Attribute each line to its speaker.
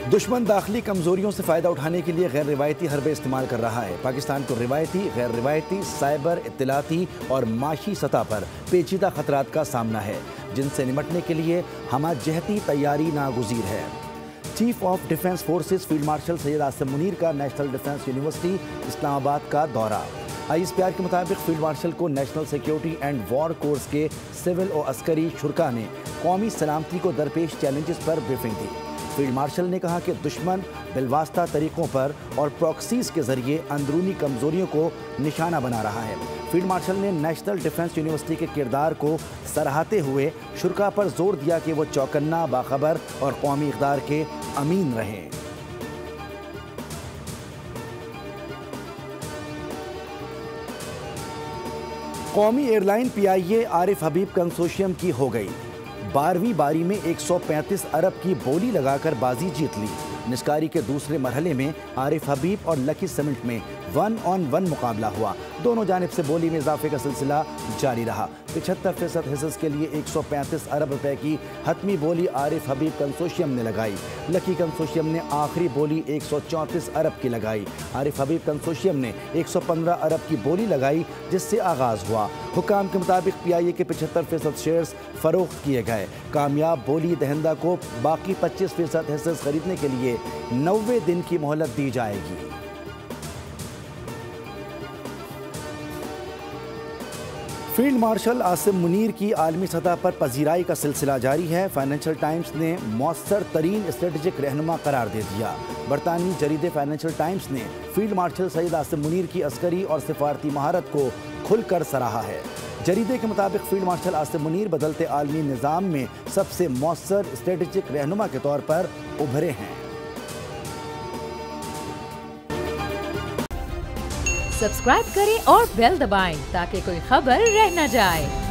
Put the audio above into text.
Speaker 1: दुश्मन दाखिली कमजोरियों से फ़ायदा उठाने के लिए गैर रिवायती हरबे इस्तेमाल कर रहा है। पाकिस्तान को रिवायती, गैर रिवायती, साइबर, इत्तलाती और माशी सतह पर पेचीदा खतरात का सामना है, जिनसे निपटने के लिए हमाजहती तैयारी नागुज़ीर है। Chief of defence forces field marshal Syed Asim Munir का नेशनल डिफेंस यूनिवर्सिटी इस्लामाबाद का दौरा। ISPR के मुताबिक फील्ड मार्शल को national security and war course के सिविल और अस्करी शुरा ने कौमी सलामती को दरपेश चैलेंजेस पर ब्रीफिंग दी। फील्ड मार्शल ने कहा कि दुश्मन बिलवास्ता तरीक़ों पर और प्रॉक्सीज़ के ज़रिए अंदरूनी कमज़ोरियों को निशाना बना रहा है। फील्ड मार्शल ने नेशनल डिफेंस यूनिवर्सिटी के किरदार को सराहते हुए शुरा पर जोर दिया कि वो चौकन्ना, बाखबर और कौमी इक़दार के अमीन रहें। कौमी एयरलाइन PIA आरिफ हबीब कंसोशियम की हो गई। 12वीं बारी में 135 अरब की बोली लगाकर बाजी जीत ली। निस्कारी के दूसरे मरहले में आरिफ हबीब और लकी सीमेंट में 1-on-1 मुकाबला हुआ। दोनों जानिब से बोली में इजाफे का सिलसिला जारी रहा। 75% हिस्स के लिए 135 अरब रुपए की हतमी बोली आरिफ हबीब कंसोशियम ने लगाई। लकी कंसोशियम ने आखिरी बोली 134 अरब की लगाई। आरिफ हबीब कंसोशियम ने 115 अरब की बोली लगाई, जिससे आगाज़ हुआ। हुकाम के मुताबिक PIA के 75% शेयर्स फरोख्त किए गए। कामयाब बोली दहिंदा को बाकी 25% हिस्से खरीदने के लिए 90 दिन की मोहलत दी जाएगी। फील्ड मार्शल आसिम मुनीर की आलमी सतह पर पजीराई का सिलसिला जारी है। फाइनेंशियल टाइम्स ने मौसर तरीन स्ट्रेटजिक रहनुमा करार दे दिया। बरतानवी जरीदे फाइनेंशियल टाइम्स ने फील्ड मार्शल सैयद आसिम मुनीर की अस्करी और सिफारती महारत को खुलकर सराहा है। जरीदे के मुताबिक फील्ड मार्शल आसिम मुनीर बदलते आलमी निज़ाम में सबसे मौसर स्ट्रेटजिक रहनुमा के तौर पर उभरे हैं।
Speaker 2: सब्सक्राइब करें और बेल दबाएं ताकि कोई खबर रह न जाए।